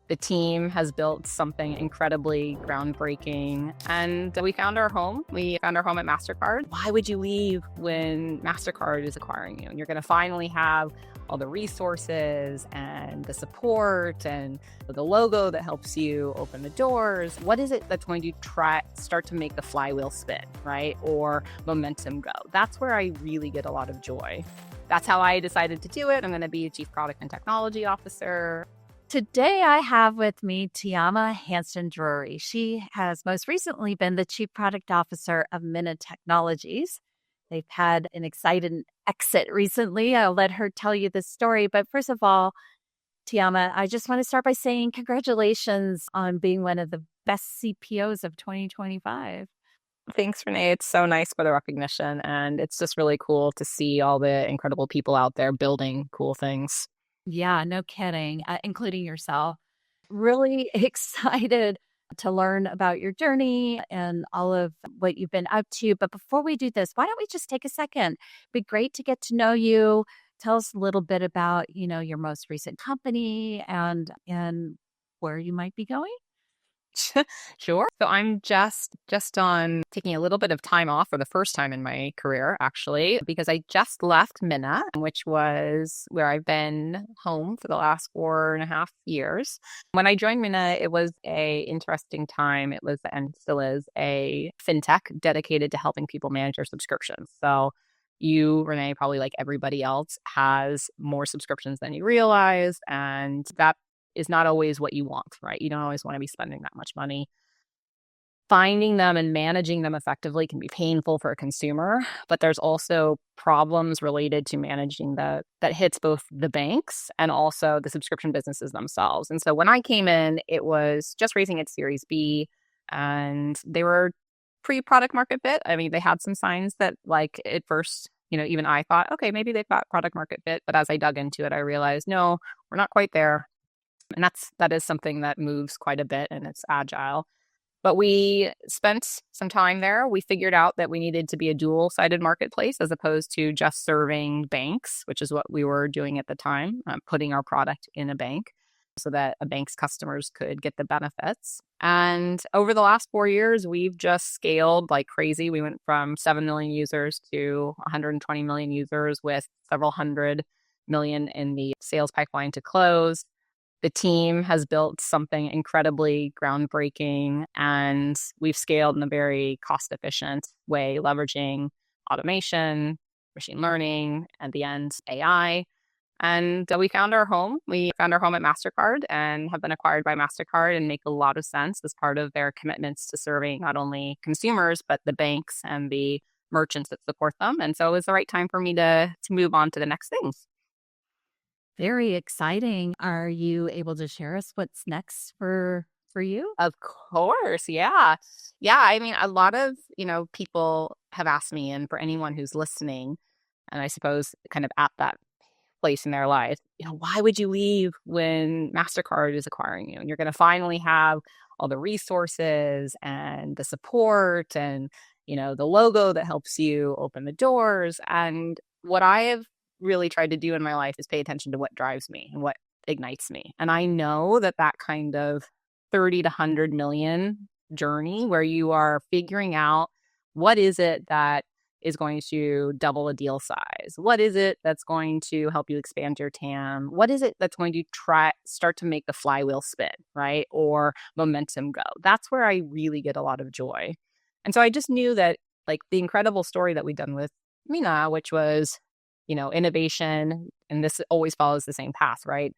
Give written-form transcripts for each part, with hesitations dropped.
The team has built something incredibly groundbreaking, and we found our home. We found our home at MasterCard. Why would you leave when MasterCard is acquiring you? And you're going to finally have all the resources and the support and the logo that helps you open the doors. What is it that's going to start to make the flywheel spin, right? Or momentum go? That's where I really get a lot of joy. That's how I decided to do it. I'm going to be a Chief Product and Technology Officer. Today, I have with me Tyama Hanson-Drury. She has most recently been the Chief Product Officer of Minna Technologies. They've had an exciting exit recently. I'll let her tell you the story. But first of all, Tyama, I just want to start by saying congratulations on being one of the best CPOs of 2025. Thanks, Renee. It's so nice for the recognition. And it's just really cool to see all the incredible people out there building cool things. Yeah, no kidding, including yourself. Really excited to learn about your journey and all of what you've been up to. But before we do this, why don't we just take a second? Be great to get to know you. Tell us a little bit about, your most recent company and where you might be going. Sure. So I'm just on taking a little bit of time off for the first time in my career, actually, because I just left Minna, which was where I've been home for the last 4.5 years. When I joined Minna, it was a interesting time. It was, and still is, a fintech dedicated to helping people manage their subscriptions. So you, Renee, probably like everybody else, has more subscriptions than you realize, and that is not always what you want, right? You don't always want to be spending that much money. Finding them and managing them effectively can be painful for a consumer, but there's also problems related to managing that hits both the banks and also the subscription businesses themselves. And so when I came in, it was just raising its Series B, and they were pre-product market fit. I mean, they had some signs that, like, at first, even I thought, okay, maybe they've got product market fit. But as I dug into it, I realized, no, we're not quite there. And that is something that moves quite a bit, and it's agile. But we spent some time there. We figured out that we needed to be a dual-sided marketplace as opposed to just serving banks, which is what we were doing at the time, putting our product in a bank so that a bank's customers could get the benefits. And over the last 4 years, we've just scaled like crazy. We went from 7 million users to 120 million users with several hundred million in the sales pipeline to close. The team has built something incredibly groundbreaking, and we've scaled in a very cost-efficient way, leveraging automation, machine learning, and the end, AI. And we found our home. We found our home at MasterCard and have been acquired by MasterCard, and make a lot of sense as part of their commitments to serving not only consumers, but the banks and the merchants that support them. And so it was the right time for me to move on to the next things. Very exciting. Are you able to share us what's next for you? Of course. Yeah. Yeah. I mean, a lot of, people have asked me, and for anyone who's listening, and I suppose kind of at that place in their life, why would you leave when MasterCard is acquiring you? And you're going to finally have all the resources and the support and, the logo that helps you open the doors. And what I have really tried to do in my life is pay attention to what drives me and what ignites me. And I know that kind of 30 to 100 million journey where you are figuring out what is it that is going to double a deal size? What is it that's going to help you expand your TAM? What is it that's going to start to make the flywheel spin, right? Or momentum go? That's where I really get a lot of joy. And so I just knew that, like, the incredible story that we'd done with Minna, which was innovation, and this always follows the same path, right?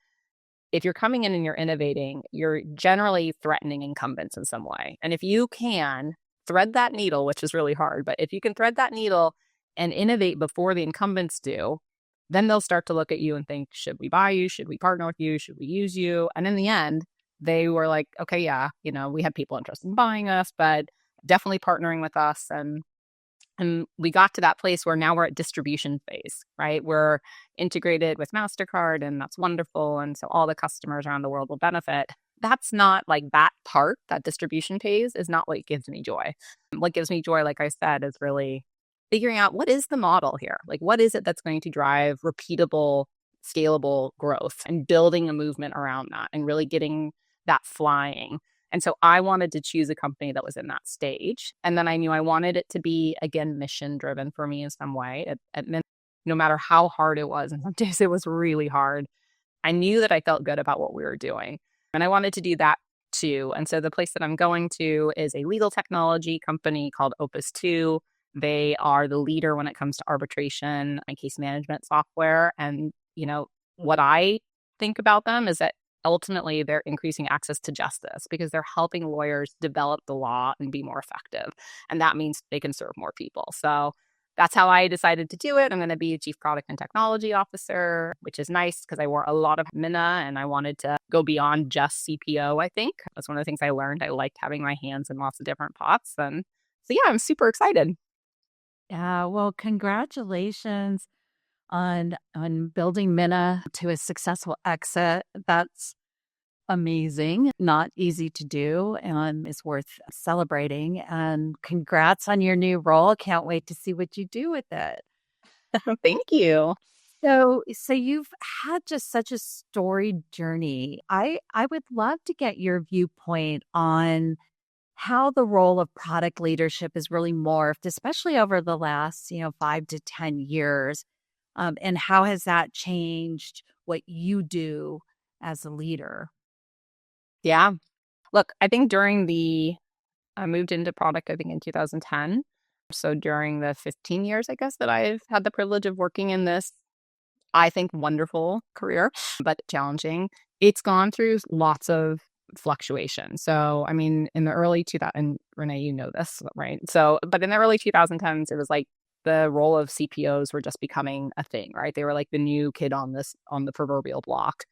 If you're coming in and you're innovating, you're generally threatening incumbents in some way. And if you can thread that needle, which is really hard, but if you can thread that needle and innovate before the incumbents do, then they'll start to look at you and think, should we buy you? Should we partner with you? Should we use you? And in the end, they were like, okay, yeah, we had people interested in buying us, but definitely partnering with us. And we got to that place where now we're at distribution phase, right? We're integrated with MasterCard, and that's wonderful. And so all the customers around the world will benefit. That's not like that part, that distribution phase is not what gives me joy. What gives me joy, like I said, is really figuring out what is the model here? Like, what is it that's going to drive repeatable, scalable growth, and building a movement around that, and really getting that flying. And so I wanted to choose a company that was in that stage. And then I knew I wanted it to be, again, mission driven for me in some way. No matter how hard it was, and some days it was really hard, I knew that I felt good about what we were doing. And I wanted to do that too. And so the place that I'm going to is a legal technology company called Opus 2. They are the leader when it comes to arbitration and case management software. And, what I think about them is that ultimately they're increasing access to justice because they're helping lawyers develop the law and be more effective. And that means they can serve more people. So that's how I decided to do it. I'm going to be a chief product and technology officer, which is nice because I wore a lot of Minna and I wanted to go beyond just CPO, I think. That's one of the things I learned. I liked having my hands in lots of different pots. And so, yeah, I'm super excited. Yeah, well, congratulations on building Minna to a successful exit. That's amazing, not easy to do, and is worth celebrating. And congrats on your new role. Can't wait to see what you do with it. Thank you. So you've had just such a storied journey. I would love to get your viewpoint on how the role of product leadership has really morphed, especially over the last, 5 to 10 years. And how has that changed what you do as a leader? Yeah. Look, I think I moved into product, I think in 2010. So during the 15 years, I guess, that I've had the privilege of working in this, I think, wonderful career, but challenging. It's gone through lots of fluctuation. So, I mean, in the early 2000s, and Renee, you know this, right? So, but in the early 2010s, it was like the role of CPOs were just becoming a thing, right? They were like the new kid on the proverbial block.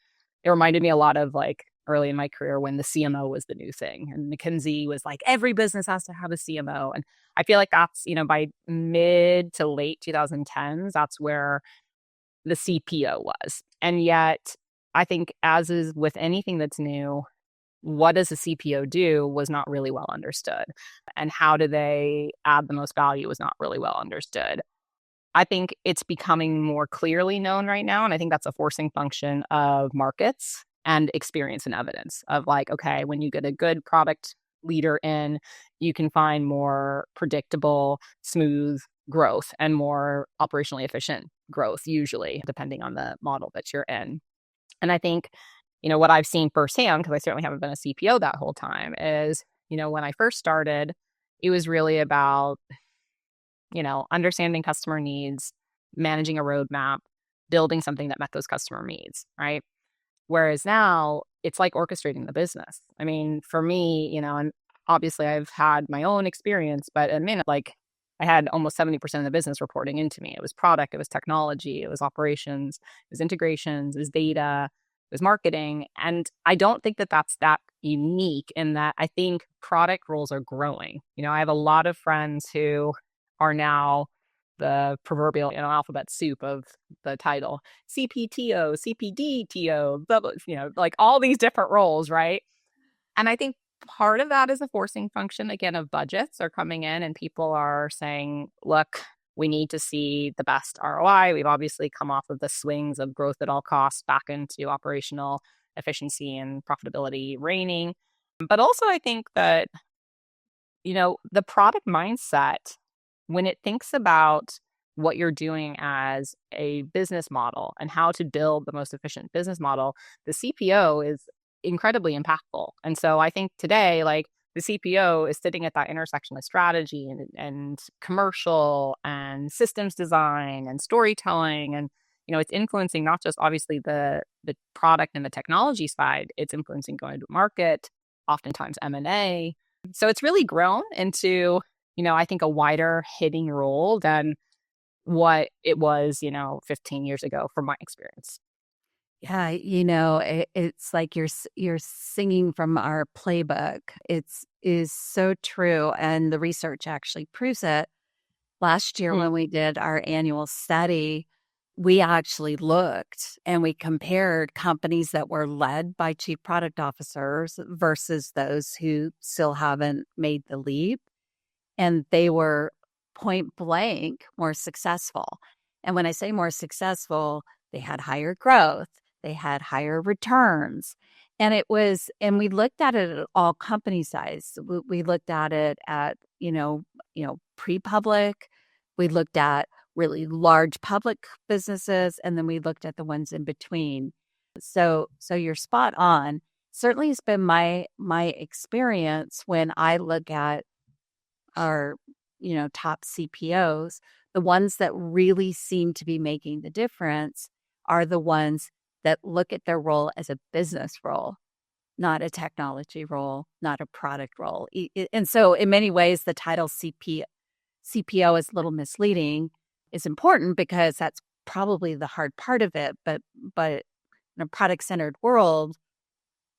It reminded me a lot of like early in my career when the CMO was the new thing. And McKinsey was like, every business has to have a CMO. And I feel like that's, by mid to late 2010s, that's where the CPO was. And yet, I think, as is with anything that's new, what does a CPO do was not really well understood. And how do they add the most value was not really well understood. I think it's becoming more clearly known right now. And I think that's a forcing function of markets and experience and evidence of like, okay, when you get a good product leader in, you can find more predictable, smooth growth and more operationally efficient growth, usually, depending on the model that you're in. And I think, what I've seen firsthand, because I certainly haven't been a CPO that whole time, is, when I first started, it was really about understanding customer needs, managing a roadmap, building something that met those customer needs, right? Whereas now it's like orchestrating the business. I mean, for me, and obviously I've had my own experience, but I mean, like I had almost 70% of the business reporting into me. It was product, it was technology, it was operations, it was integrations, it was data, it was marketing. And I don't think that that's that unique in that I think product roles are growing. I have a lot of friends who are now the proverbial, alphabet soup of the title. CPTO, CPDTO, blah, blah, like all these different roles, right? And I think part of that is a forcing function, again, of budgets are coming in and people are saying, look, we need to see the best ROI. We've obviously come off of the swings of growth at all costs back into operational efficiency and profitability reigning. But also, I think that the product mindset, when it thinks about what you're doing as a business model and how to build the most efficient business model, the CPO is incredibly impactful. And so I think today, like the CPO is sitting at that intersection of strategy and commercial and systems design and storytelling. And, it's influencing not just obviously the product and the technology side, it's influencing going to market, oftentimes M&A. So it's really grown into, I think a wider hitting role than what it was, 15 years ago from my experience. Yeah, it's like you're singing from our playbook. It's is so true, and the research actually proves it. Last year, Mm. when we did our annual study, we actually looked and we compared companies that were led by chief product officers versus those who still haven't made the leap. And they were point blank more successful. And when I say more successful, they had higher growth, they had higher returns. And we looked at it at all company size. We looked at it at, pre-public. We looked at really large public businesses, and then we looked at the ones in between. So you're spot on. Certainly has been my experience when I look at our, top CPOs, the ones that really seem to be making the difference are the ones that look at their role as a business role, not a technology role, not a product role. And so in many ways, the title CPO is a little misleading. It's important because that's probably the hard part of it. But in a product-centered world,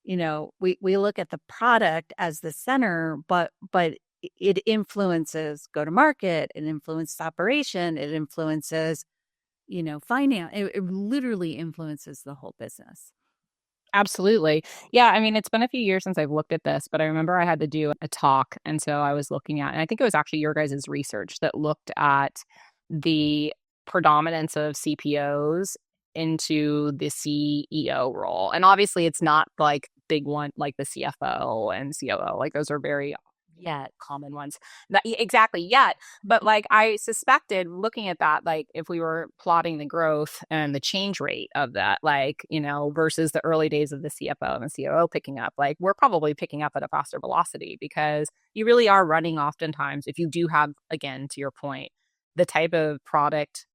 we look at the product as the center, but it influences go-to-market, it influences operation, it influences, finance. It literally influences the whole business. Absolutely. Yeah, I mean, it's been a few years since I've looked at this, but I remember I had to do a talk, and so I was looking at, and I think it was actually your guys' research that looked at the predominance of CPOs into the CEO role. And obviously it's not like big one like the CFO and COO. Like those are very Yet. common ones. Exactly, yet. But like I suspected looking at that, like if we were plotting the growth and the change rate of that, like, versus the early days of the CFO and the COO picking up, like we're probably picking up at a faster velocity because you really are running oftentimes, if you do have, again, to your point, the type of product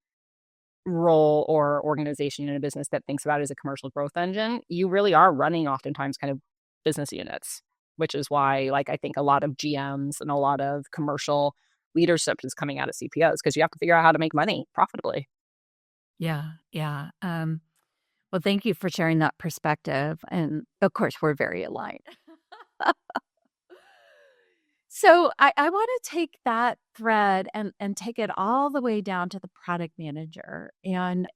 role or organization in a business that thinks about it as a commercial growth engine, you really are running oftentimes kind of business units, which is why, like, I think a lot of GMs and a lot of commercial leadership is coming out of CPOs because you have to figure out how to make money profitably. Yeah, yeah. Well, thank you for sharing that perspective. And of course, we're very aligned. So I want to take that thread and take it all the way down to the product manager. And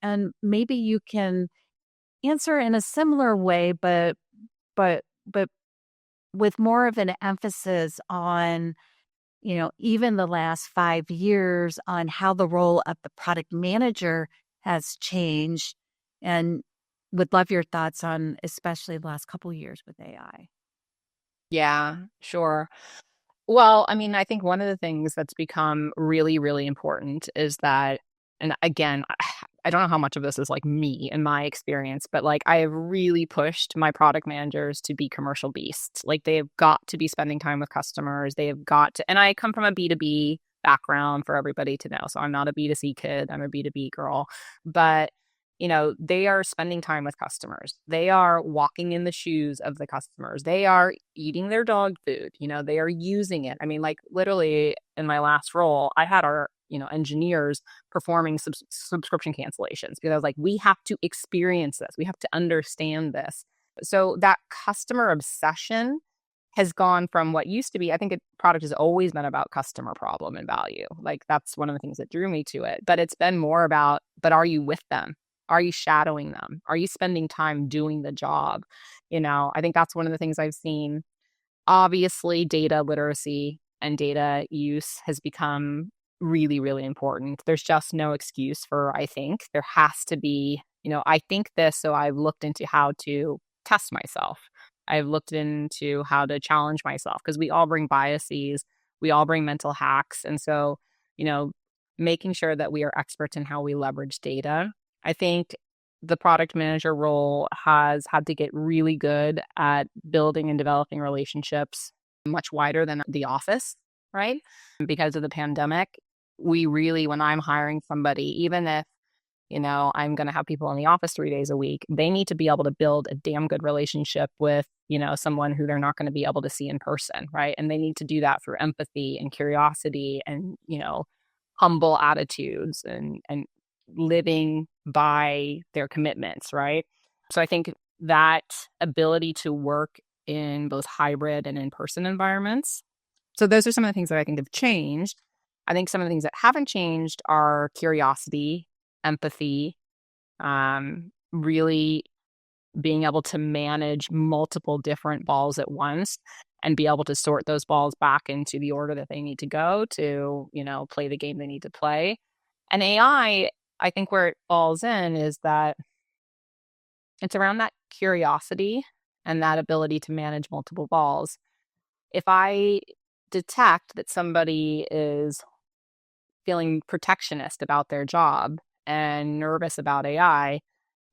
maybe you can answer in a similar way, but with more of an emphasis on, even the last 5 years on how the role of the product manager has changed. And would love your thoughts on especially the last couple years with AI. Yeah, sure. Well, I mean, I think one of the things that's become really, really important is that, and again, I don't know how much of this is like me and my experience, but like I have really pushed my product managers to be commercial beasts. Like they have got to be spending time with customers. They have got to, and I come from a B2B background for everybody to know. So I'm not a B2C kid, I'm a B2B girl. But they are spending time with customers. They are walking in the shoes of the customers. They are eating their dog food. They are using it. I mean, like literally in my last role, I had our, engineers performing subscription cancellations because I was like, we have to experience this. We have to understand this. So that customer obsession has gone from what used to be, I think product has always been about customer problem and value. Like that's one of the things that drew me to it. But it's been more about, but are you with them? Are you shadowing them? Are you spending time doing the job? I think that's one of the things I've seen. Obviously, data literacy and data use has become really, really important. There's just no excuse for, I think, there has to be, I think this, so I've looked into how to test myself. I've looked into how to challenge myself because we all bring biases, we all bring mental hacks. And so, you know, making sure that we are experts in how we leverage data. I think the product manager role has had to get really good at building and developing relationships much wider than the office, right? Because of the pandemic, we really, when I'm hiring somebody, even if, I'm going to have people in the office 3 days a week, they need to be able to build a damn good relationship with, someone who they're not going to be able to see in person, right? And they need to do that through empathy and curiosity and, humble attitudes and living by their commitments, right? So I think that ability to work in both hybrid and in-person environments. So those are some of the things that I think have changed. I think some of the things that haven't changed are curiosity, empathy, really being able to manage multiple different balls at once and be able to sort those balls back into the order that they need to go to, play the game they need to play. And I think where it falls in is that it's around that curiosity and that ability to manage multiple balls. If I detect that somebody is feeling protectionist about their job and nervous about AI,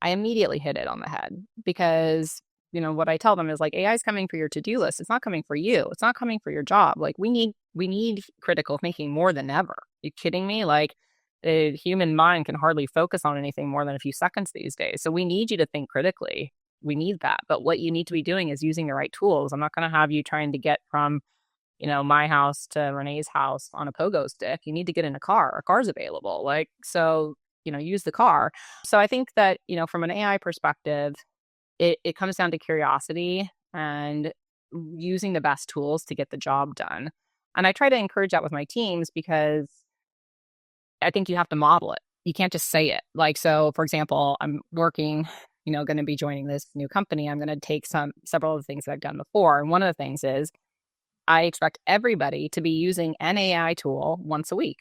I immediately hit it on the head because, what I tell them is like, AI is coming for your to-do list. It's not coming for you. It's not coming for your job. Like we need critical thinking more than ever. Are you kidding me? Like the human mind can hardly focus on anything more than a few seconds these days. So we need you to think critically. We need that. But what you need to be doing is using the right tools. I'm not going to have you trying to get from my house to Renee's house on a pogo stick. You need to get in a car. A car's available. Like, so, use the car. So I think that, from an AI perspective, it comes down to curiosity and using the best tools to get the job done. And I try to encourage that with my teams because I think you have to model it. You can't just say it. Like, so for example, I'm working, going to be joining this new company. I'm going to take several of the things that I've done before. And one of the things is I expect everybody to be using an AI tool once a week.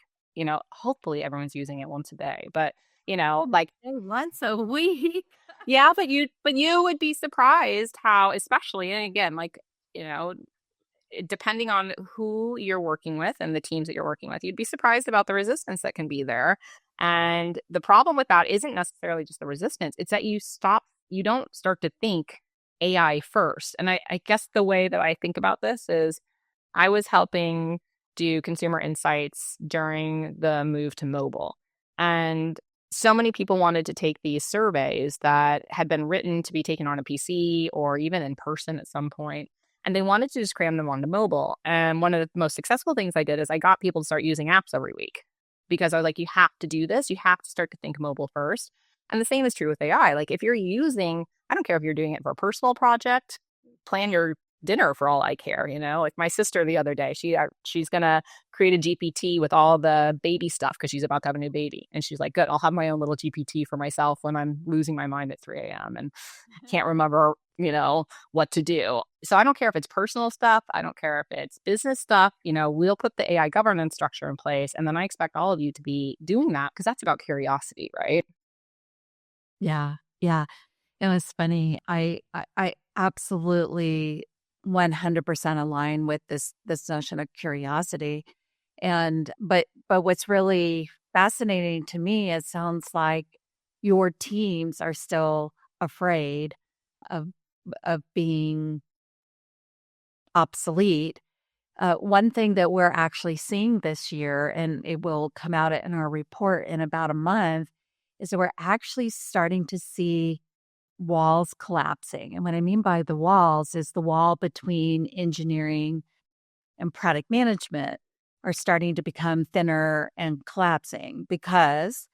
Hopefully everyone's using it once a day, but like Once a week. yeah, but you would be surprised how, especially, and again, like, depending on who you're working with and the teams that you're working with, you'd be surprised about the resistance that can be there. And the problem with that isn't necessarily just the resistance, it's that you don't start to think AI first. And I guess the way that I think about this is I was helping do consumer insights during the move to mobile. And so many people wanted to take these surveys that had been written to be taken on a PC or even in person at some point, and they wanted to just cram them onto mobile. And one of the most successful things I did is I got people to start using apps every week because I was like, you have to do this. You have to start to think mobile first. And the same is true with AI. Like if you're using, I don't care if you're doing it for a personal project, plan your dinner for all I care, like my sister the other day, she's gonna create a GPT with all the baby stuff because she's about to have a new baby, and she's like, good, I'll have my own little GPT for myself when I'm losing my mind at 3 a.m. and can't remember what to do. So I don't care if it's personal stuff, I don't care if it's business stuff, we'll put the AI governance structure in place, and then I expect all of you to be doing that because that's about curiosity, right? Yeah. Yeah. It was funny. I absolutely 100% align with this notion of curiosity. And but what's really fascinating to me, it sounds like your teams are still afraid of being obsolete. One thing that we're actually seeing this year, and it will come out in our report in about a month, is that we're actually starting to see walls collapsing. And what I mean by the walls is the wall between engineering and product management are starting to become thinner and collapsing because,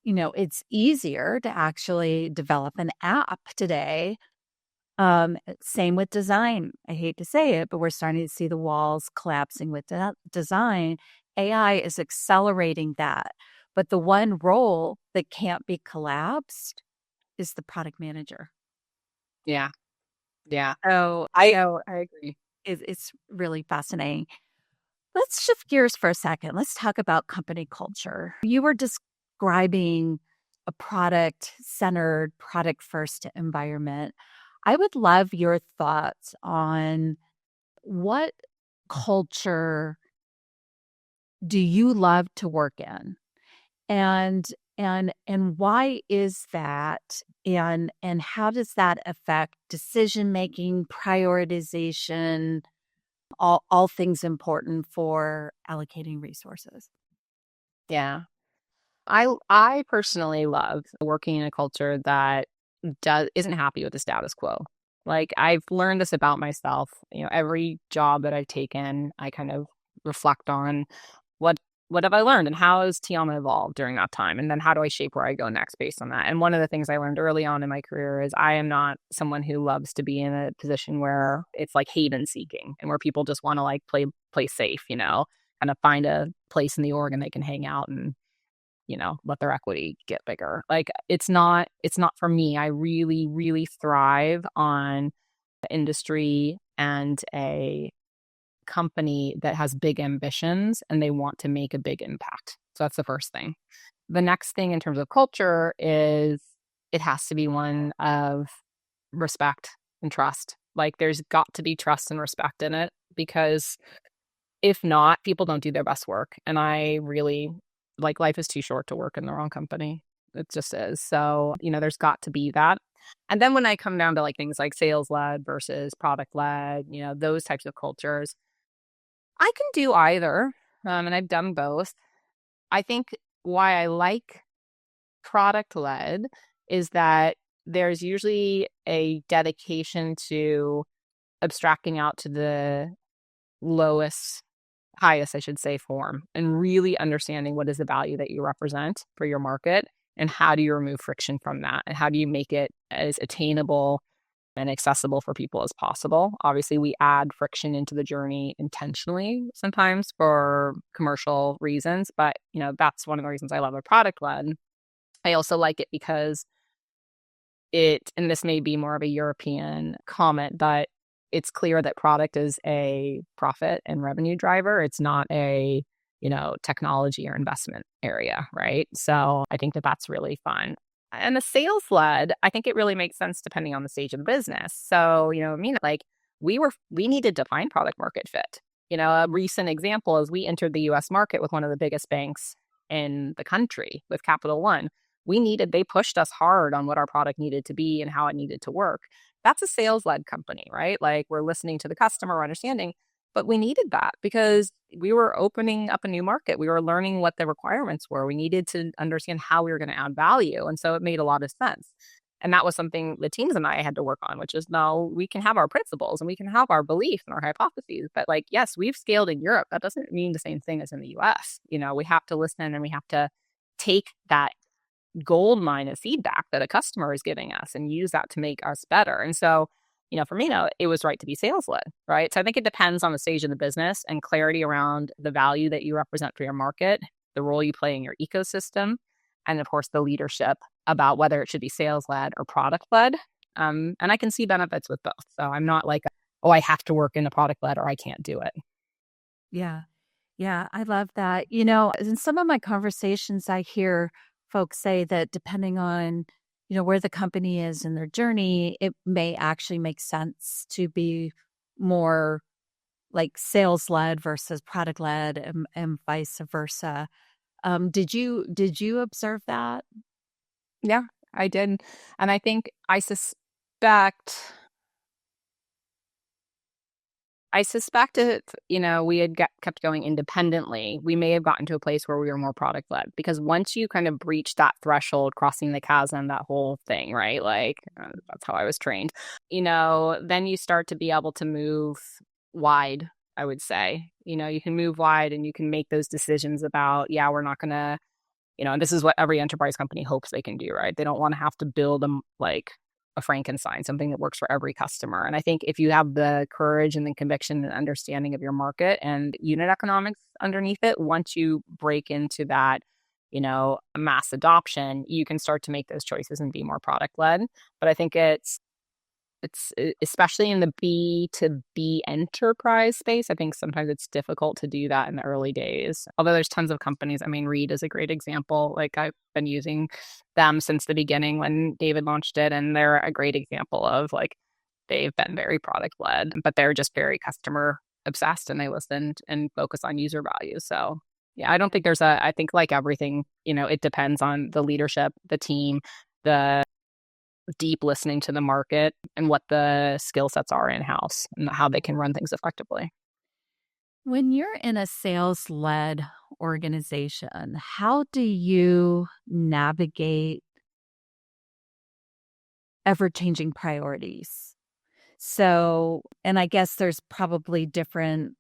it's easier to actually develop an app today. Same with design. I hate to say it, but we're starting to see the walls collapsing with design. AI is accelerating that. But the one role that can't be collapsed is the product manager. Yeah. Yeah. So I so I agree. it's really fascinating. Let's shift gears for a second. Let's talk about company culture. You were describing a product-centered, product-first environment. I would love your thoughts on what culture do you love to work in? And and why is that? And how does that affect decision making, prioritization, all things important for allocating resources? Yeah. I personally love working in a culture that isn't happy with the status quo. Like I've learned this about myself. Every job that I've taken, I kind of reflect on what what have I learned and how has Tiama evolved during that time, and then how do I shape where I go next based on that. And one of the things I learned early on in my career is I am not someone who loves to be in a position where it's like haven seeking and where people just want to like play safe, kind of find a place in the org and they can hang out and let their equity get bigger. Like it's not for me. I really, really thrive on the industry and a company that has big ambitions and they want to make a big impact. So that's the first thing. The next thing in terms of culture is it has to be one of respect. and trust. Like there's got to be trust and respect in it, because if not, people don't do their best work. And I really like, life is too short to work in the wrong company. It just is. So, there's got to be that. And then when I come down to like things like sales led versus product led, those types of cultures, I can do either. And I've done both. I think why I like product led is that there's usually a dedication to abstracting out to the highest, I should say, form, and really understanding what is the value that you represent for your market, and how do you remove friction from that, and how do you make it as attainable and accessible for people as possible. Obviously, we add friction into the journey intentionally sometimes for commercial reasons, but that's one of the reasons I love a product led. I also like it because and this may be more of a European comment, but it's clear that product is a profit and revenue driver. It's not a, technology or investment area, right? So I think that that's really fun. And the sales led, I think it really makes sense depending on the stage of the business. So, like we needed to find product market fit. A recent example is we entered the US market with one of the biggest banks in the country, with Capital One. They pushed us hard on what our product needed to be and how it needed to work. That's a sales led company, right? Like we're listening to the customer, understanding, but we needed that because we were opening up a new market. We were learning what the requirements were. We needed to understand how we were going to add value. And so it made a lot of sense. And that was something the teams and I had to work on, which is, no, we can have our principles and we can have our beliefs and our hypotheses. But like, yes, we've scaled in Europe. That doesn't mean the same thing as in the US. We have to listen and we have to take that gold mine of feedback that a customer is giving us and use that to make us better. And so, for me, it was right to be sales led, right? So I think it depends on the stage of the business and clarity around the value that you represent for your market, the role you play in your ecosystem, and of course, the leadership about whether it should be sales led or product led. And I can see benefits with both. So I'm not like, oh, I have to work in the product led or I can't do it. Yeah. Yeah. I love that. In some of my conversations, I hear folks say that depending on, where the company is in their journey, it may actually make sense to be more like sales led versus product led, and vice versa. Did you observe that? Yeah, I did. And I think I suspect if, we had kept going independently, we may have gotten to a place where we were more product led, because once you kind of breach that threshold, crossing the chasm, that whole thing, right? Like that's how I was trained, then you start to be able to move wide, I would say. You can move wide and you can make those decisions about, yeah, we're not going to, and this is what every enterprise company hopes they can do, right? They don't want to have to build like a Frankenstein, something that works for every customer. And I think if you have the courage and the conviction and understanding of your market and unit economics underneath it, once you break into that, mass adoption, you can start to make those choices and be more product led. But I think it's especially in the B2B enterprise space, I think sometimes it's difficult to do that in the early days. Although there's tons of companies. I mean, Reed is a great example. Like I've been using them since the beginning when David launched it. And they're a great example of like, they've been very product led, but they're just very customer obsessed and they listen and focus on user value. So yeah, I don't think I think like everything, it depends on the leadership, the team, the deep listening to the market, and what the skill sets are in-house and how they can run things effectively. When you're in a sales led organization, how do you navigate ever changing priorities? So, and I guess there's probably different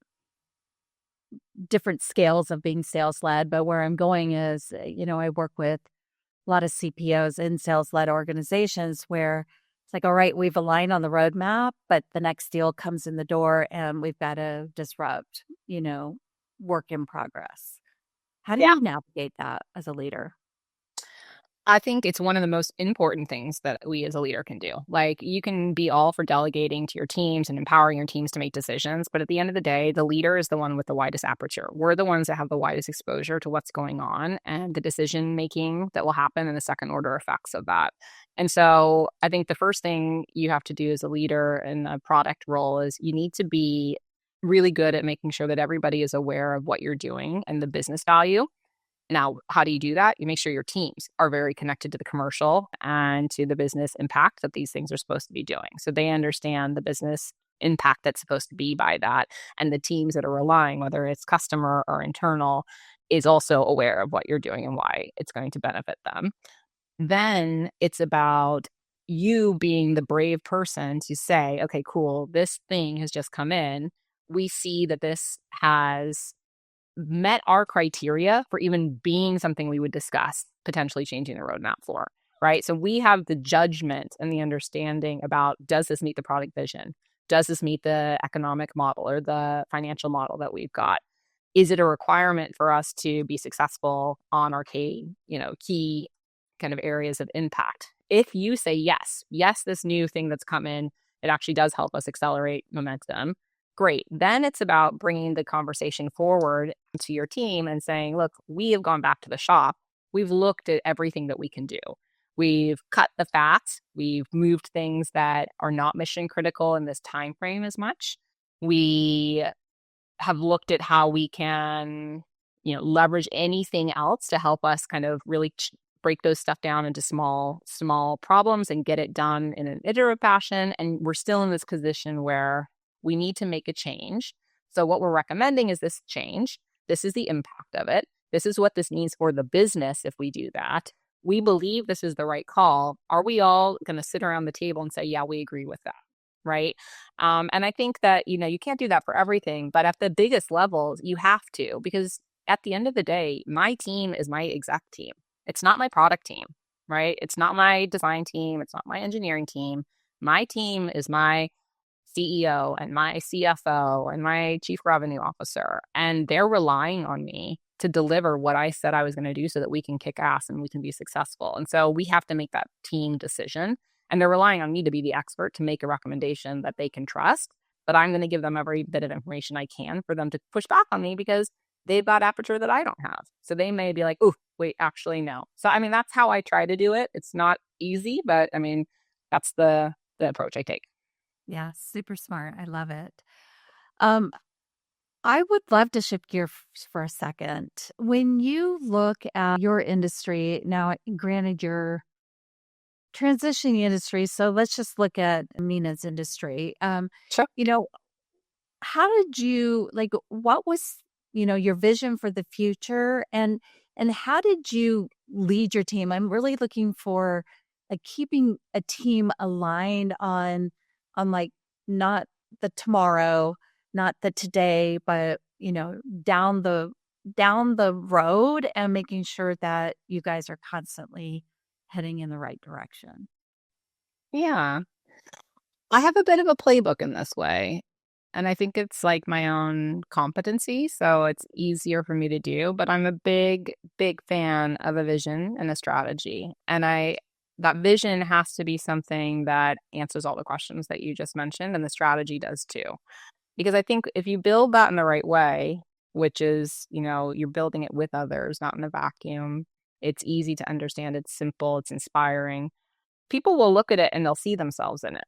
scales of being sales led, but where I'm going is, I work with a lot of CPOs in sales led organizations where it's like, all right, we've aligned on the roadmap, but the next deal comes in the door and we've got to disrupt, work in progress. How do Yeah. you navigate that as a leader? I think it's one of the most important things that we as a leader can do. Like you can be all for delegating to your teams and empowering your teams to make decisions. But at the end of the day, the leader is the one with the widest aperture. We're the ones that have the widest exposure to what's going on and the decision making that will happen and the second order effects of that. And so I think the first thing you have to do as a leader in a product role is you need to be really good at making sure that everybody is aware of what you're doing and the business value. Now, how do you do that? You make sure your teams are very connected to the commercial and to the business impact that these things are supposed to be doing. So they understand the business impact that's supposed to be by that. And the teams that are relying, whether it's customer or internal, is also aware of what you're doing and why it's going to benefit them. Then it's about you being the brave person to say, okay, cool, this thing has just come in. We see that this has met our criteria for even being something we would discuss potentially changing the roadmap for, right? So we have the judgment and the understanding about, does this meet the product vision? Does this meet the economic model or the financial model that we've got? Is it a requirement for us to be successful on our key kind of areas of impact? If you say yes, this new thing that's come in, it actually does help us accelerate momentum. Great. Then it's about bringing the conversation forward to your team and saying, look, we have gone back to the shop. We've looked at everything that we can do. We've cut the fat. We've moved things that are not mission critical in this time frame as much. We have looked at how we can, leverage anything else to help us kind of really break those stuff down into small problems and get it done in an iterative fashion. And we're still in this position where we need to make a change. So what we're recommending is this change. This is the impact of it. This is what this means for the business if we do that. We believe this is the right call. Are we all going to sit around the table and say, yeah, we agree with that? Right. And I think that, you can't do that for everything, but at the biggest levels, you have to, because at the end of the day, my team is my exec team. It's not my product team, right? It's not my design team. It's not my engineering team. My team is my CEO and my CFO and my chief revenue officer. And they're relying on me to deliver what I said I was going to do so that we can kick ass and we can be successful. And so we have to make that team decision. And they're relying on me to be the expert to make a recommendation that they can trust. But I'm going to give them every bit of information I can for them to push back on me because they've got aperture that I don't have. So they may be like, oh, wait, actually, no. So, that's how I try to do it. It's not easy, but that's the approach I take. Yeah, super smart. I love it. Um, I would love to shift gear for a second. When you look at your industry, now, granted, you're transitioning industry, so let's just look at Minna's industry. Sure. You know, how did you what was, your vision for the future and how did you lead your team? I'm really looking for keeping a team aligned on not the tomorrow, not the today, but down the road and making sure that you guys are constantly heading in the right direction. Yeah. I have a bit of a playbook in this way. And I think it's like my own competency. So it's easier for me to do. But I'm a big, big fan of a vision and a strategy. And that vision has to be something that answers all the questions that you just mentioned. And the strategy does too. Because I think if you build that in the right way, which is, you're building it with others, not in a vacuum, it's easy to understand. It's simple. It's inspiring. People will look at it and they'll see themselves in it,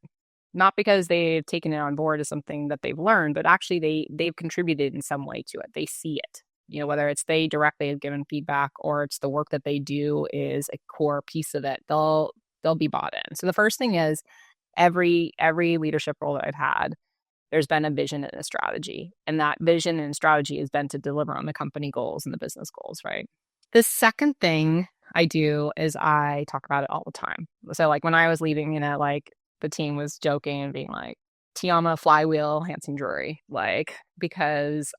not because they've taken it on board as something that they've learned, but actually they've contributed in some way to it. They see it, whether it's they directly have given feedback or it's the work that they do is a core piece of it. They'll be bought in. So the first thing is every leadership role that I've had, there's been a vision and a strategy, and that vision and strategy has been to deliver on the company goals and the business goals, right? The second thing I do is I talk about it all the time. So like when I was leaving, the team was joking and being like, Tiama flywheel Hanson-Drury, because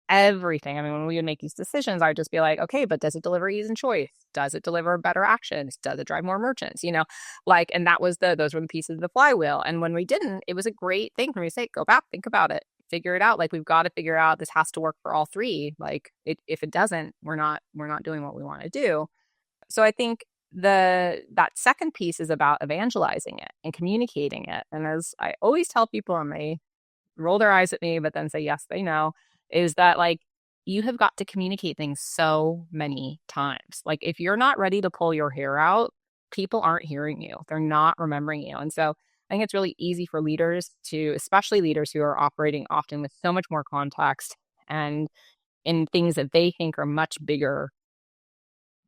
everything, when we would make these decisions, I'd just be like, okay, but does it deliver ease and choice? Does it deliver better actions? Does it drive more merchants? And those were the pieces of the flywheel. And when we didn't, it was a great thing for me to say, go back, think about it, figure it out. We've got to figure out, this has to work for all three. If it doesn't, we're not doing what we want to do. So I think that second piece is about evangelizing it and communicating it. And as I always tell people, and they roll their eyes at me, but then say, yes, they know, is that you have got to communicate things so many times. If you're not ready to pull your hair out people aren't hearing you. They're not remembering you. And so I think it's really easy for leaders to, especially leaders who are operating often with so much more context and in things that they think are much bigger,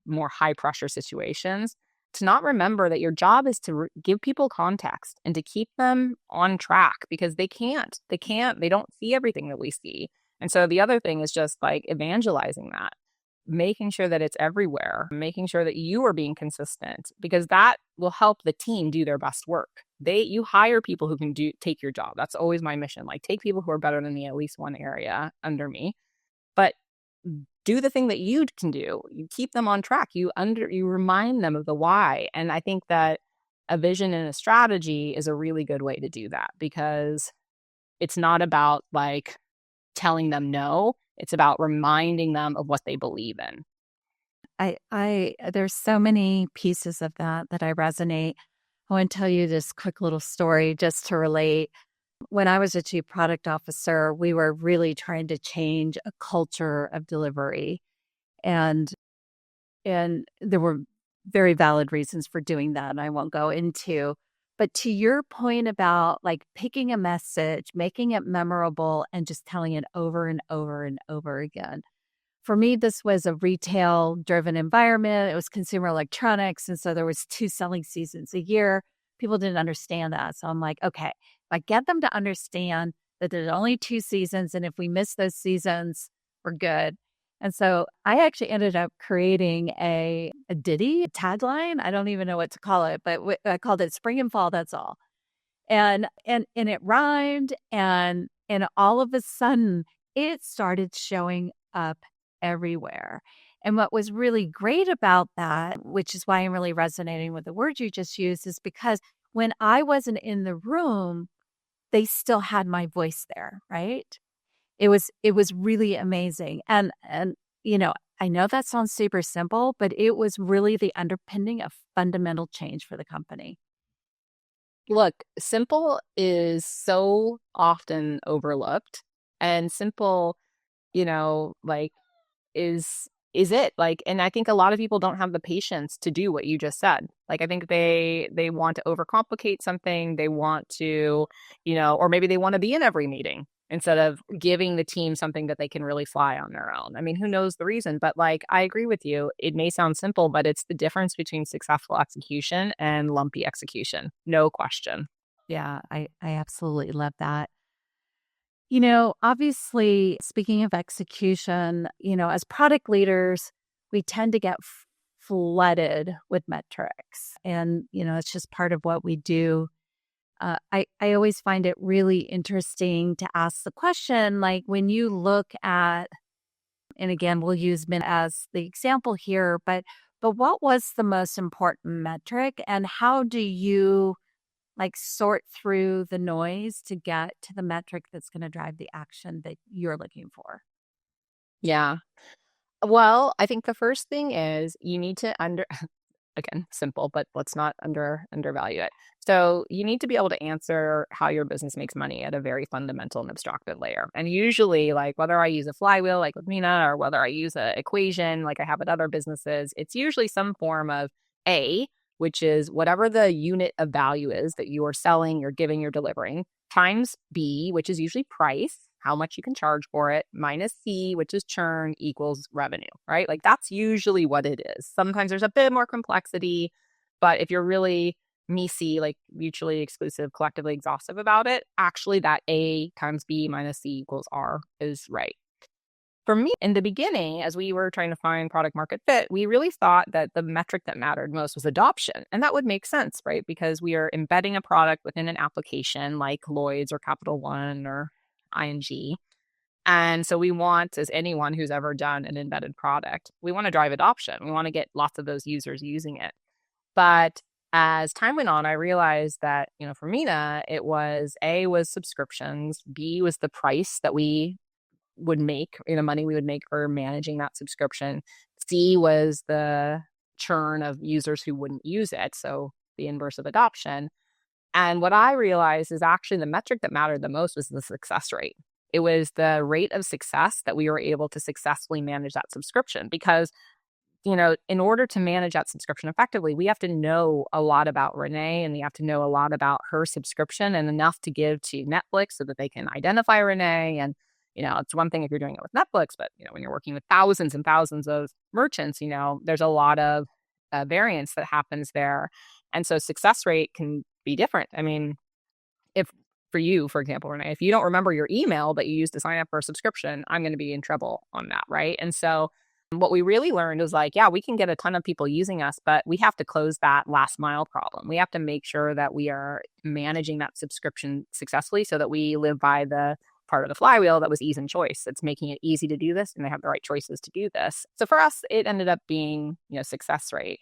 more high pressure situations, to not remember that your job is to give people context and to keep them on track, because they don't see everything that we see. And so the other thing is just like evangelizing that, making sure that it's everywhere, making sure that you are being consistent, because that will help the team do their best work. You hire people who can take your job. That's always my mission. Like, take people who are better than me, at least one area under me, but do the thing that you can do. You keep them on track. You remind them of the why. And I think that a vision and a strategy is a really good way to do that, because it's not about like telling them no. It's about reminding them of what they believe in. There's so many pieces of that I resonate. I want to tell you this quick little story just to relate. When I was a chief product officer, we were really trying to change a culture of delivery. And there were very valid reasons for doing that, and I won't go into. But to your point about like picking a message, making it memorable, and just telling it over and over and over again. For me, this was a retail-driven environment. It was consumer electronics, and so there was 2 selling seasons a year. People didn't understand that. So I'm like, okay, if I get them to understand that there's only 2 seasons, and if we miss those seasons, we're good. And so I actually ended up creating a ditty, a tagline. I don't even know what to call it, but I called it Spring and Fall, That's All. And it rhymed, and all of a sudden, it started showing up everywhere. And what was really great about that, which is why I'm really resonating with the word you just used, is because when I wasn't in the room, they still had my voice there, right? It was really amazing. And I know that sounds super simple, but it was really the underpinning of fundamental change for the company. Look, simple is so often overlooked, and simple, like, is it like, and I think a lot of people don't have the patience to do what you just said. Like, I think they want to overcomplicate something. They want to, or maybe they want to be in every meeting instead of giving the team something that they can really fly on their own. I mean, who knows the reason, but like, I agree with you. It may sound simple, but it's the difference between successful execution and lumpy execution. No question. Yeah, I absolutely love that. Obviously, speaking of execution, as product leaders, we tend to get flooded with metrics. And, it's just part of what we do. I always find it really interesting to ask the question, like when you look at, and again, we'll use Minna as the example here, but what was the most important metric, and how do you like sort through the noise to get to the metric that's going to drive the action that you're looking for? Yeah. Well, I think the first thing is you need to again, simple, but let's not undervalue it. So you need to be able to answer how your business makes money at a very fundamental and abstracted layer. And usually, like whether I use a flywheel like with Minna, or whether I use an equation like I have at other businesses, it's usually some form of A, which is whatever the unit of value is that you are selling, you're giving, you're delivering, times B, which is usually price, how much you can charge for it, minus C, which is churn, equals revenue, right? Like, that's usually what it is. Sometimes there's a bit more complexity, but if you're really MECE, like mutually exclusive, collectively exhaustive about it, actually that A times B minus C equals R is right. For me, in the beginning, as we were trying to find product market fit, we really thought that the metric that mattered most was adoption. And that would make sense, right? Because we are embedding a product within an application like Lloyd's or Capital One or ING. And so we want, as anyone who's ever done an embedded product, we want to drive adoption. We want to get lots of those users using it. But as time went on, I realized that, for Minna, it was A was subscriptions, B was the price that we would make, money we would make for managing that subscription. C was the churn of users who wouldn't use it. So the inverse of adoption. And what I realized is actually the metric that mattered the most was the success rate. It was the rate of success that we were able to successfully manage that subscription, because in order to manage that subscription effectively, we have to know a lot about Renee, and we have to know a lot about her subscription and enough to give to Netflix so that they can identify Renee. And, it's one thing if you're doing it with Netflix, but, when you're working with thousands and thousands of merchants, there's a lot of variance that happens there. And so success rate can be different. I mean, if for you, for example, Renee, if you don't remember your email that you used to sign up for a subscription, I'm going to be in trouble on that, right? And so what we really learned was like, yeah, we can get a ton of people using us, but we have to close that last mile problem. We have to make sure that we are managing that subscription successfully so that we live by the part of the flywheel that was ease and choice. It's making it easy to do this and they have the right choices to do this. So for us, it ended up being, success rate.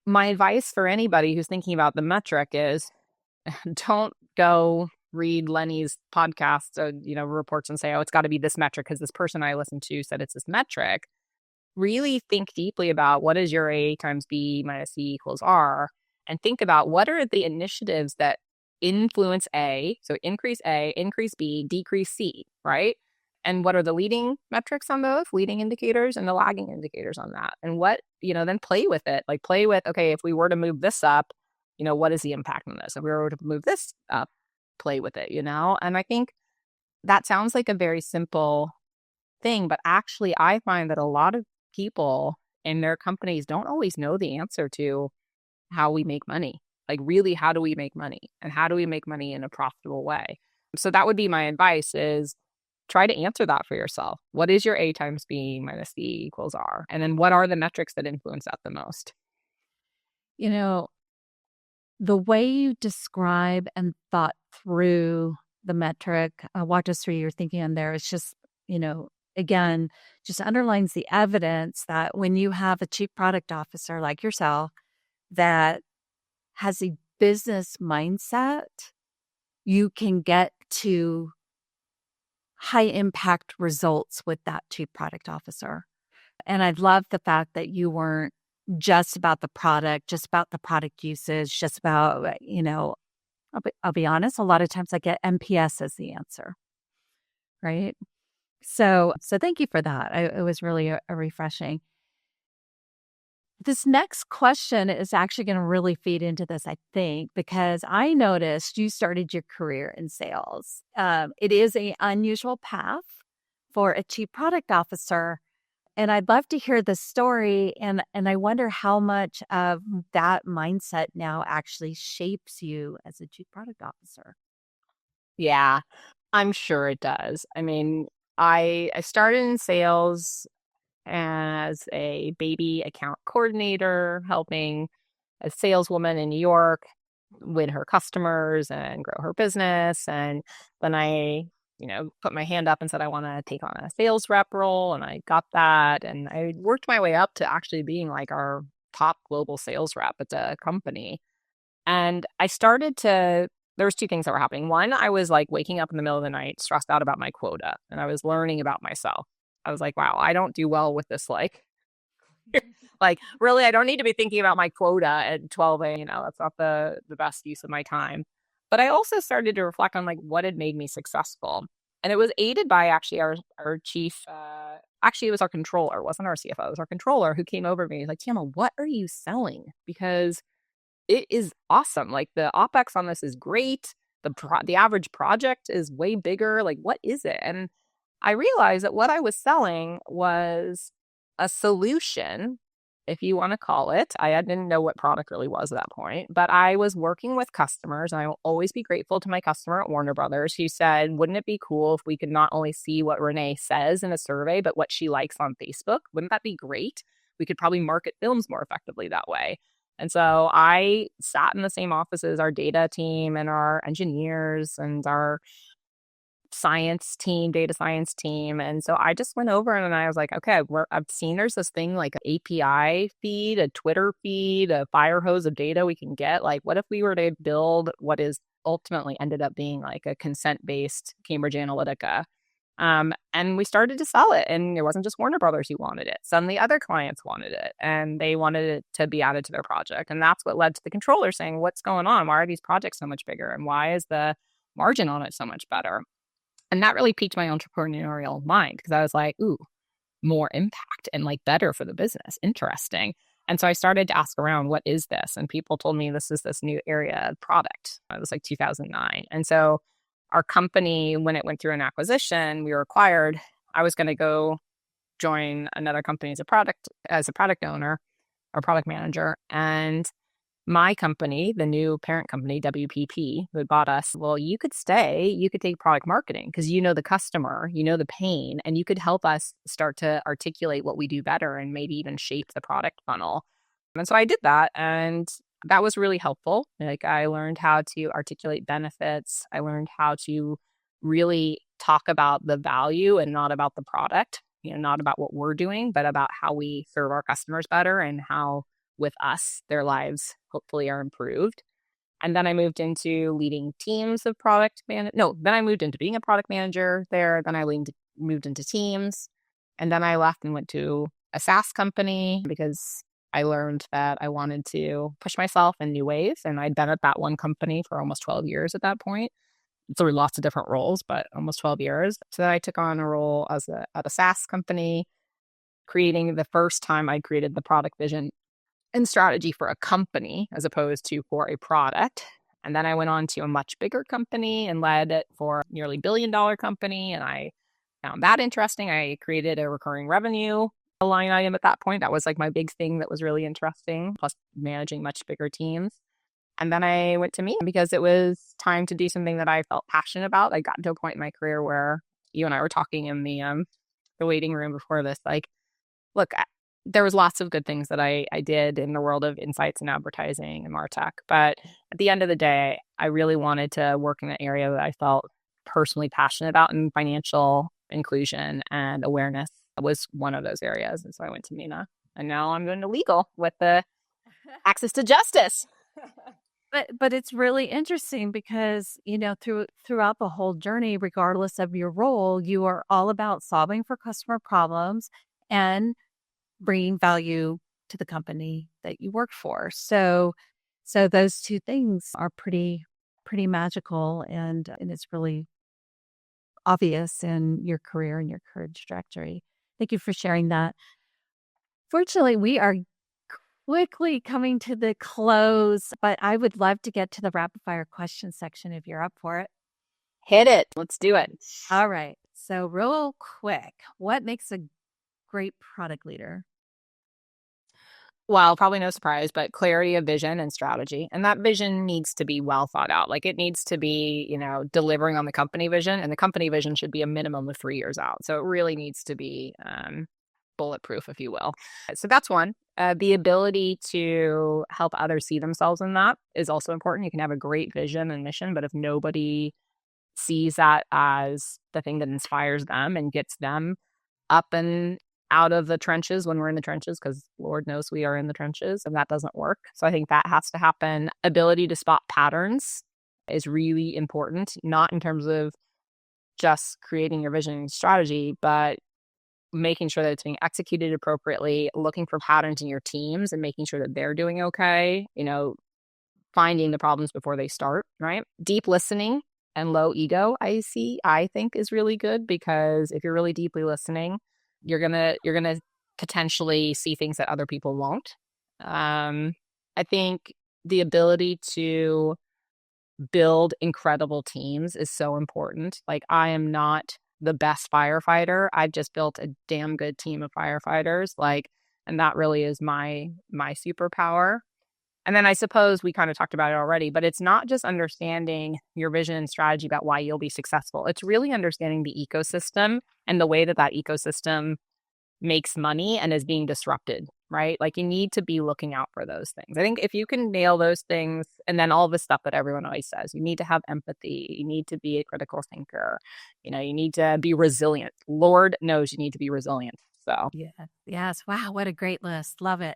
My advice for anybody who's thinking about the metric is don't go read Lenny's podcast, reports and say, oh, it's got to be this metric because this person I listened to said it's this metric. Really think deeply about what is your A times B minus C equals R, and think about what are the initiatives that influence A, so increase A, increase B, decrease C, right? And what are the leading metrics on those, leading indicators, and the lagging indicators on that? And what, then play with it. Like play with, okay, if we were to move this up, what is the impact on this? If we were to move this up, play with it, And I think that sounds like a very simple thing, but actually I find that a lot of people in their companies don't always know the answer to how we make money. Like really, how do we make money? And how do we make money in a profitable way? So that would be my advice is try to answer that for yourself. What is your A times B minus C equals R? And then what are the metrics that influence that the most? The way you describe and thought through the metric, walked us through your thinking on there, is just, again, just underlines the evidence that when you have a chief product officer like yourself that has a business mindset, you can get to high impact results with that chief product officer. And I love the fact that you weren't just about the product, just about the product usage, just about, I'll be honest, a lot of times I get NPS as the answer, right? So thank you for that. It was really a refreshing. This next question is actually going to really feed into this, I think, because I noticed you started your career in sales. It is an unusual path for a chief product officer. And I'd love to hear the story. And I wonder how much of that mindset now actually shapes you as a chief product officer. Yeah, I'm sure it does. I mean, I started in sales as a baby account coordinator, helping a saleswoman in New York win her customers and grow her business. And then I, put my hand up and said, I want to take on a sales rep role. And I got that. And I worked my way up to actually being like our top global sales rep at the company. And there was two things that were happening. One, I was like waking up in the middle of the night, stressed out about my quota. And I was learning about myself. I was like, wow, I don't do well with this. Like really, I don't need to be thinking about my quota at 12 a.m. That's not the best use of my time. But I also started to reflect on like what had made me successful. And it was aided by actually our chief, actually it was our controller, it wasn't our CFO, it was our controller who came over to me. He's like, Tiama, what are you selling? Because it is awesome. Like the OpEx on this is great. The average project is way bigger. Like what is it? And I realized that what I was selling was a solution, if you want to call it. I didn't know what product really was at that point, but I was working with customers, and I will always be grateful to my customer at Warner Brothers who said, wouldn't it be cool if we could not only see what Renee says in a survey, but what she likes on Facebook? Wouldn't that be great? We could probably market films more effectively that way. And so I sat in the same office as our data team and our engineers and our data science team. And so I just went over and I was like, okay, I've seen there's this thing like an API feed, a Twitter feed, a fire hose of data we can get. Like, what if we were to build what is ultimately ended up being like a consent-based Cambridge Analytica? And we started to sell it, and it wasn't just Warner Brothers who wanted it. Suddenly other clients wanted it, and they wanted it to be added to their project. And that's what led to the controller saying, what's going on? Why are these projects so much bigger? And why is the margin on it so much better? And that really piqued my entrepreneurial mind because I was like, ooh, more impact and like better for the business. Interesting. And so I started to ask around, what is this? And people told me this is this new area of product. It was like 2009. And so our company, when it went through an acquisition, we were acquired. I was going to go join another company as a product owner or product manager. And my company, the new parent company, WPP, who had bought us, well, you could stay, you could take product marketing because you know the customer, you know the pain, and you could help us start to articulate what we do better and maybe even shape the product funnel. And so I did that, and that was really helpful. Like, I learned how to articulate benefits. I learned how to really talk about the value and not about the product, not about what we're doing, but about how we serve our customers better and how with us, their lives hopefully are improved. And then I moved into leading teams of then I moved into being a product manager there. Then I moved into teams. And then I left and went to a SaaS company because I learned that I wanted to push myself in new ways. And I'd been at that one company for almost 12 years at that point. So lots of different roles, but almost 12 years. So then I took on a role at a SaaS company, creating the first time I created the product vision and strategy for a company as opposed to for a product. And then I went on to a much bigger company and led it for a nearly $1 billion company. And I found that interesting. I created a recurring revenue line item at that point. That was like my big thing that was really interesting, plus managing much bigger teams. And then I went to me because it was time to do something that I felt passionate about. I got to a point in my career where you and I were talking in the waiting room before this, like, look, there was lots of good things that I did in the world of insights and advertising and MarTech. But at the end of the day, I really wanted to work in an area that I felt personally passionate about, and financial inclusion and awareness was one of those areas. And so I went to Minna, and now I'm going to legal with the access to justice. But it's really interesting because, throughout the whole journey, regardless of your role, you are all about solving for customer problems and bringing value to the company that you work for. So those two things are pretty magical, and it's really obvious in your career and your career trajectory. Thank you for sharing that. Fortunately, we are quickly coming to the close, but I would love to get to the rapid fire question section if you're up for it. Hit it. Let's do it. All right. So real quick, what makes a great product leader? Well, probably no surprise, but clarity of vision and strategy. And that vision needs to be well thought out. Like, it needs to be, delivering on the company vision, and the company vision should be a minimum of 3 years out. So it really needs to be bulletproof, if you will. So that's one. The ability to help others see themselves in that is also important. You can have a great vision and mission, but if nobody sees that as the thing that inspires them and gets them up and out of the trenches when we're in the trenches, because Lord knows we are in the trenches, and that doesn't work. So I think that has to happen. Ability to spot patterns is really important, not in terms of just creating your vision and strategy, but making sure that it's being executed appropriately, looking for patterns in your teams and making sure that they're doing okay, finding the problems before they start, right? Deep listening and low ego, I think is really good, because if you're really deeply listening, you're gonna potentially see things that other people won't. I think the ability to build incredible teams is so important. Like, I am not the best firefighter. I've just built a damn good team of firefighters. And that really is my superpower. And then I suppose we kind of talked about it already, but it's not just understanding your vision and strategy about why you'll be successful. It's really understanding the ecosystem and the way that ecosystem makes money and is being disrupted, right? Like, you need to be looking out for those things. I think if you can nail those things, and then all the stuff that everyone always says, you need to have empathy, you need to be a critical thinker, you need to be resilient. Lord knows you need to be resilient. So yeah. Yes. Wow. What a great list. Love it.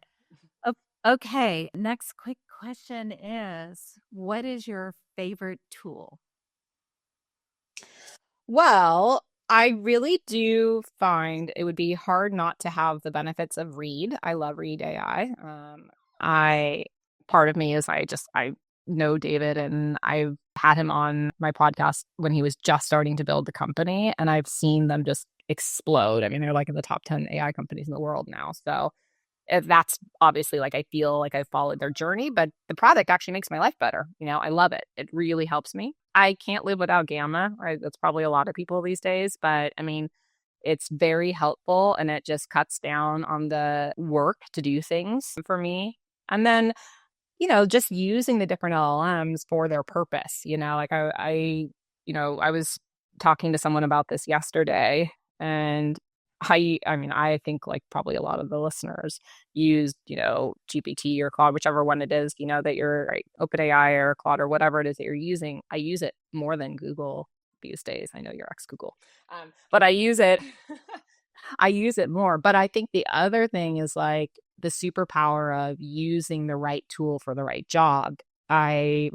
Okay. Next quick question is, what is your favorite tool? Well, I really do find it would be hard not to have the benefits of Read. I love Read AI. Part of me is I know David, and I've had him on my podcast when he was just starting to build the company, and I've seen them just explode. I mean, they're like in the top 10 AI companies in the world now. So that's obviously like I feel like I followed their journey, but the product actually makes my life better. I love it. It really helps me. I can't live without Gamma, right? That's probably a lot of people these days, but I mean, it's very helpful and it just cuts down on the work to do things for me. And then, just using the different LLMs for their purpose, like I was talking to someone about this yesterday, and I mean, I think like probably a lot of the listeners use, GPT or Claude, whichever one it is, that you're right, OpenAI or Claude or whatever it is that you're using. I use it more than Google these days. I know you're ex Google, but I use it. I use it more. But I think the other thing is like the superpower of using the right tool for the right job. I'm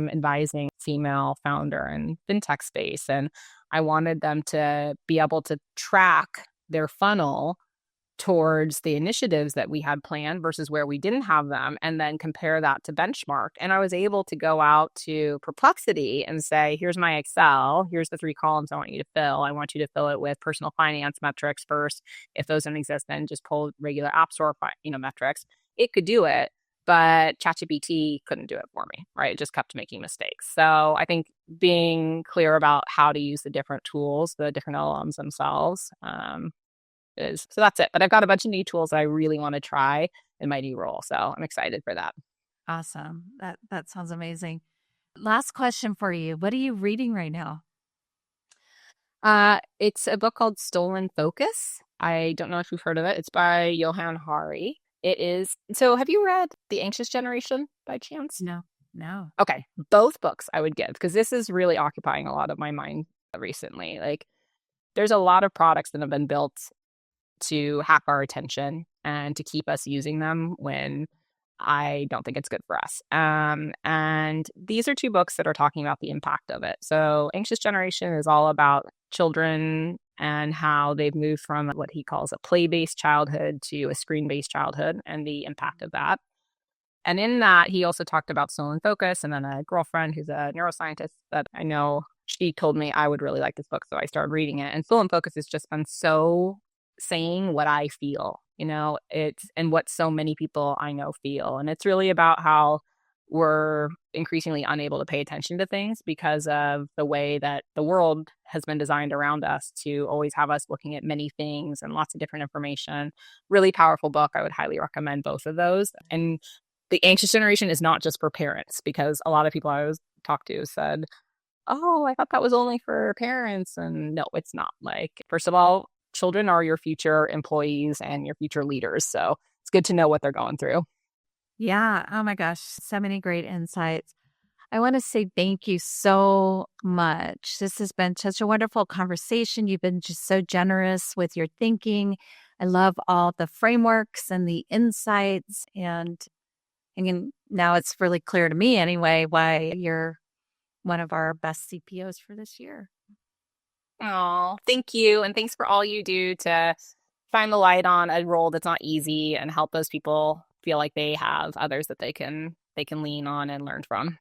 advising a female founder in fintech space, and I wanted them to be able to track their funnel towards the initiatives that we had planned versus where we didn't have them, and then compare that to benchmark. And I was able to go out to Perplexity and say, here's my Excel. Here's the 3 columns I want you to fill. I want you to fill it with personal finance metrics first. If those don't exist, then just pull regular App Store, metrics. It could do it, but ChatGPT couldn't do it for me, right? It just kept making mistakes. So I think being clear about how to use the different tools, the different LLMs themselves, so that's it. But I've got a bunch of new tools that I really want to try in my new role. So I'm excited for that. Awesome. That sounds amazing. Last question for you. What are you reading right now? It's a book called Stolen Focus. I don't know if you've heard of it. It's by Johann Hari. It is. So have you read The Anxious Generation by chance? No, no. Okay. Both books I would give because this is really occupying a lot of my mind recently. Like there's a lot of products that have been built to hack our attention and to keep us using them when I don't think it's good for us. And these are 2 books that are talking about the impact of it. So Anxious Generation is all about children and how they've moved from what he calls a play-based childhood to a screen-based childhood and the impact of that. And in that, he also talked about Stolen Focus, and then a girlfriend who's a neuroscientist that I know, she told me I would really like this book, so I started reading it. And Stolen Focus has just been so saying what I feel, it's and what so many people I know feel. And it's really about how we're increasingly unable to pay attention to things because of the way that the world has been designed around us to always have us looking at many things and lots of different information. Really powerful book. I would highly recommend both of those. And The Anxious Generation is not just for parents, because a lot of people I was talked to said, oh, I thought that was only for parents. And no, it's not. Like, first of all, children are your future employees and your future leaders. So it's good to know what they're going through. Yeah. Oh my gosh. So many great insights. I want to say thank you so much. This has been such a wonderful conversation. You've been just so generous with your thinking. I love all the frameworks and the insights. And now it's really clear to me anyway why you're one of our best CPOs for this year. Oh, thank you. And thanks for all you do to shine the light on a role that's not easy and help those people feel like they have others that they can lean on and learn from.